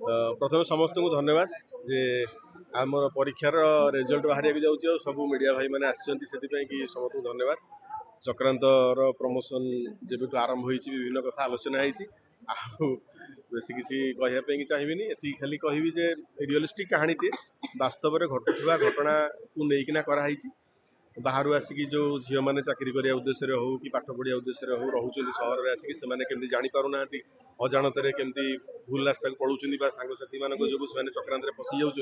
प्रथम समस्त को धन्यवाद जे आम परीक्षार रिजल्ट बाहर जाऊँ सब मीडिया भाई मैंने आसी कि समस्त को धन्यवाद चक्रांतर प्रमोशन जब आरंभ हो विभिन्न कथा आलोचना हो बेस किसी कहवाई चाहिए ये खाली कहबी जे रियलिस्टिक कहानी टे वास्तव में घटुवा घटना को लेकिन कराई बाहर आसिक जो झील मैंने चाकरी करने उद्देश्य हो कि पाठ पढ़िया उद्देश्य हो रोचे सहर में आसिक से जापार ना अजाणत केमती भूल रास्ता को पड़ूँ सांगसाथी मान जो चक्रांत फसी जाऊँच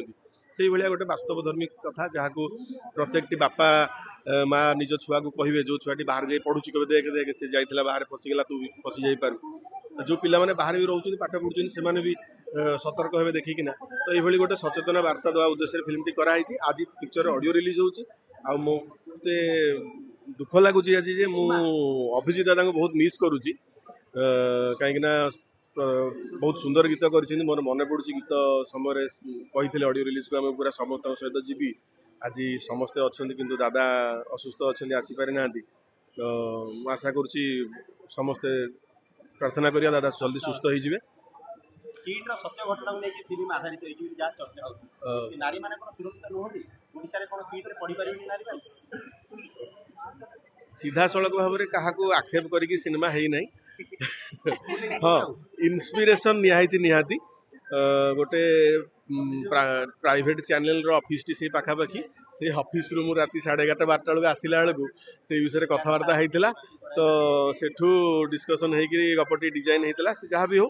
भाया गोटे बास्तवधर्मी कथा जहाँ को प्रत्येक बापा माँ निज छुआ को कहे जो छुआटी बाहर जाए पढ़ुची कहे देख देख से जाइला बाहर फसीगला तू भी फसी जापारू जो पिला बाहर भी रोच पाठ पढ़ुं से भी सतर्क हे देखिकिना तो ये गोटे सचेतना वार्ता देवा उद्देश्य फिल्म टी कराई आज पिक्चर ऑडियो रिलीज हो मते दुख लगुच आज मु अभिजीत दादा को बहुत मिस करुच्ची कहीं बहुत सुंदर गीत कर मोर मन पड़ू गीत समय कही ऑडियो रिलीज को पूरा समस्त सहित जीवी आज समस्ते अच्छा किंतु दादा असुस्थ अच्छा आसीपारि ना तो आशा करुच्ची समस्ते प्रार्थना करिया दादा जल्दी सुस्थ हो सत्य घटना लेकिन फिल्म आधारित होती जहाँ चर्चा होती नारी माने कोन सुरक्षित नुहति ओडिसा रे कोन किट रे पढ़ी परिबे नारी माने सीधा सड़क भाव में क्या आक्षेप करिकी सिनेमा है नहीं हाँ इन्स्पिरेशन निहाती गोटे प्राइवेट चैनल रो ऑफिस टी से पाखापाखी से ऑफिस रू राति 11:30 12 बेलू आसला बेलू से विषय कथबार्ता होता तो सेठू डिस्कसन होगी गपटी डिजाइन होता से जहाँ भी हो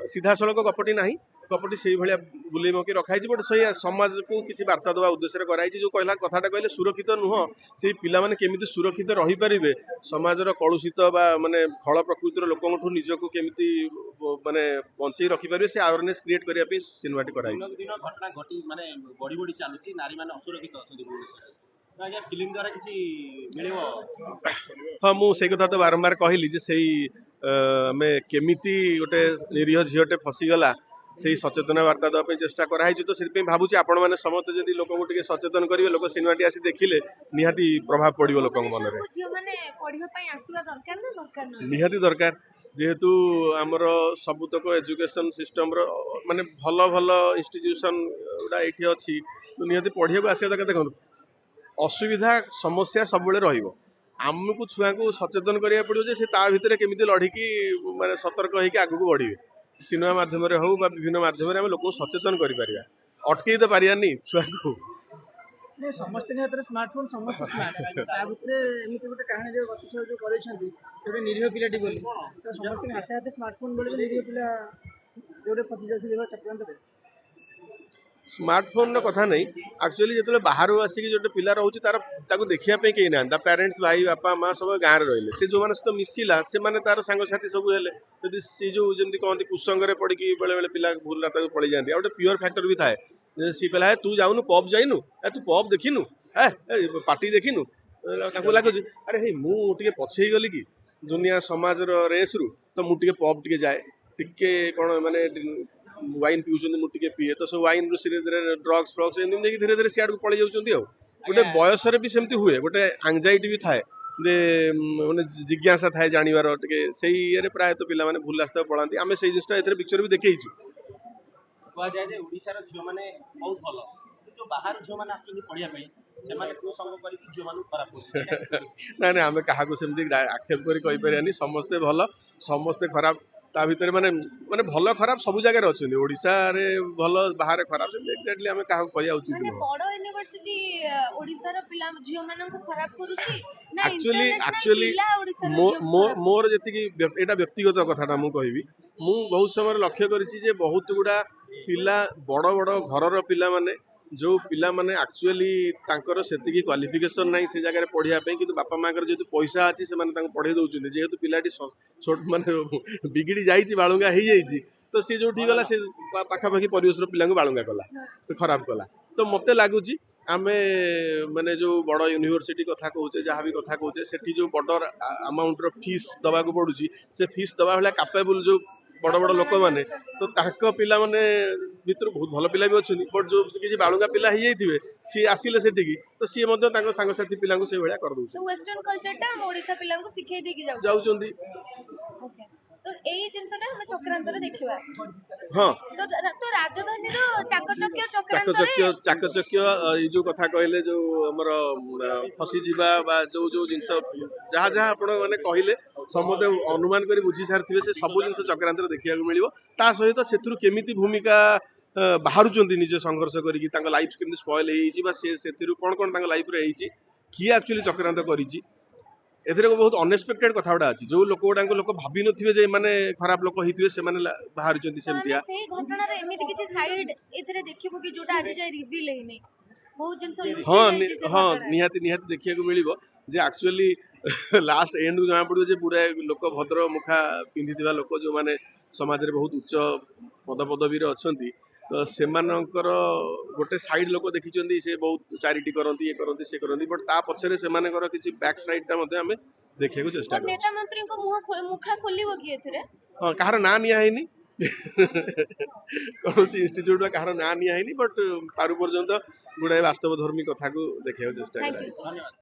सीधा सड़क गपटी ना गपटी से भाया बुले मौके रखाई बट से समाज को किसी वार्ता देवा उद्देश्य कराई जो कहला कथाटा कहले सुरक्षित नुह से पिला माने केमिति सुरक्षित रही पारिबे समाजर कलुषित बा माने खल प्रकृतिर लोकंठु निजको केमिति माने बंचई रखि पारिबे से अवेयरनेस क्रिएट करिया पे सिनेमाटी कराई दिन घटना घटी माने बड़ी बड़ी चालुची नारी माने असुरक्षित अछंती आज्ञा फिल्म द्वारा किसी मिलिबो हाँ मु से कथा तो बारंबार कहली जे सेई आमे केमिति गोटे निरीह झीलटे फसीगला से सचेतना वार्ता देवाई चेष्टा कराई तो से भावुँ आपण मैंने समस्त जब लोक टे सचेतन करेंगे लोक सिनेमाटी आसी देखिले निहाती प्रभाव पड़ो लोक मन निहाती दरकार जेहेतु आमर सबुतक एजुकेशन सिस्टम माने भल भल इंस्टीट्यूशन गुड़ा ये अच्छी तो निहाती पढ़िया को आसा दरकार देखो असुविधा समस्या सब आमको छुआ को सचेतन करा पड़ो से भितर केमी लड़िकी माने सतर्क होगी आगू बढ़े सिनेमा माध्यम हो विभिन्न माध्यम लोक सचेतन कर अटकई तो पारानी छुआ को समस्त स्मार्टफोन समस्त स्मार्ट एमती गोटे कहानी गतिशय जो कर निरीह पिलाटी बोली तो समस्त हाथे हाथे स्मार्टफोन बोले निरीह पिला जो फसी जाते चक्रांत स्मार्टफोन कथा नहीं एक्चुअली जो बाहर आसिक जो पिला रोचे तार देखापी कहीं ना पेरेंट्स भाई बापा माँ सब गाँव में रही से जो मैंने सहित मिसिला से तार सांगसाथी सब है जदि सी जो जमी कहते कुसंगे पड़ी बेले बेले पिला भूल रास्ता को पड़े जाती गोटे प्योर फैक्टर भी थाए सी कहला तू जाऊनु पब जाइनु तू पब देखिनु पार्टी देखिनु लगुच अरे हे मुझे पछे गली कि दुनिया समाज रेस रु तो मुझे पब टे जाए टिके कौन माने वाइन पीछे मुझे पीए तो सब वाइन धीरे धीरे ड्रग्स फ्रग्स एमती धीरे धीरे सियाड़ को पड़े जाऊँगी गोटे बयस भी सेमती हुए गोटे एंजाइटी भी थाए जे मैंने जिज्ञासा थाए जानवर टे से ये प्राय तो पिला भूल रास्ता पढ़ाती आम से जिनटा ए पिक्चर भी देखी कहुए ओडिशार झील मैंने बहुत भल जो बाहर झील मैंने आसुच्च पढ़िया ना ना आम क्या आक्षेप कर समस्ते भल समस्ते खराब ता भीतर माने माने भल खराब सब जगह अच्छे ओडिशा रे भल बाहर खराब एक्जाक्टली आम क्या कहया उचित नहीं बड़ यूनिवर्सिटी ओडिशा रो पिला झियो मानन को खराब करूची ना एक्चुअली मोर जति एटा व्यक्तिगत कथाटा मु कहबी मु बहुत समय लक्ष्य करिछि जे बहुत गुडा पिला बड़ बड़ घरर पिला माने जो पिला माने एक्चुअली तांकर सेतिकी क्वालिफिकेशन नहीं से जगह पढ़िया कि बापा माँ जेहेतु पैसा अच्छी से पढ़े दौरान जेहेतु पिलाटी छोट माने बिगिड़ी जाइए बालुंगा हो जाइए तो सी जो गला से पाखापाखि परिवेश पिला बालुंगा कला तो खराब कला तो मत लगुच आम माने जो बड़ यूनिवर्सिटी कथा कहचे जहाँ भी कथा कहचे से जो बड़ अमाउंट फीस दवा को पड़ुची से फीस दवा भाया कैपेबल जो बड़ बड़ लोक मैंने तो तांको पिला माने भितर बहुत भल पिला भी अच्छे बट जो किसी बालुंगा पिला ही जाइए सी आसिले से तो सी सांगसाथी पिला से भाया कर वेस्टर्न कल्चर टा ओडिसा पिला को सिखाई देकी जाउचंदी तो एई जिनसटा हम चक्रांतर देखिबा हाँ तो राजधानी रो चाकचक्य चक्रांतर चाकचक्य ये जो कथा कहले जो हमर फसी जीवा बा जो जो जिंस जहाँ जहाँ आपण माने कहले समते अनुमान करी बुझी सारथिबे से सब जिंस चक्रांतर देखिया को मिलिबो ता सहित सेथुरु केमिति भूमिका बाहरुचंती निजे संघर्ष करिकी तांको लाइफ केमिति स्पॉइल हेइची बा से सेथुरु कोन कोन तांको लाइफ रे हेइची किए एक्चुअली चक्रांत करिची एथिरे बहुत अनएक्सपेक्टेड कथा गुड़ा अछि जो लोक गुडा लोक भाबी नथिबे जे माने खराब लोक हिथिबे से माने बाहरुचंती सेमतिया से घटना रे एमिति किछि साइड एथिरे देखिबो कि जोटा आज जाय रिवील हेइनी बहुत जिनस लुचि हाँ निहाती निहाती देखिया को मिलिबो जे एक्चुअली लास्ट एंड को जमा पड़ो जे पूरा लोक भद्र मुखा पिंधिथिबा लोक जो माने समाज रे बहुत उच्च पद पदवी रे अछंती तो सेमानकर गोटे साइड लोक देखिचंदी से बहुत चैरिटी करंती ये करंती से करंती बट ता पछरे सेमानकर किछि बैक साइड टा मध्ये हमें देखिया को चेष्टा करू नेता मंत्री को मुखा खोलिबो कि एथिरे हाँ कहार ना निया हैनी कौन इंस्टीट्यूट कहार ना निया हैनी बट पारु पर्यंत गुड़ाए वास्तव धर्मी कथा को देखिया चेष्टा करा थैंक यू धन्यवाद।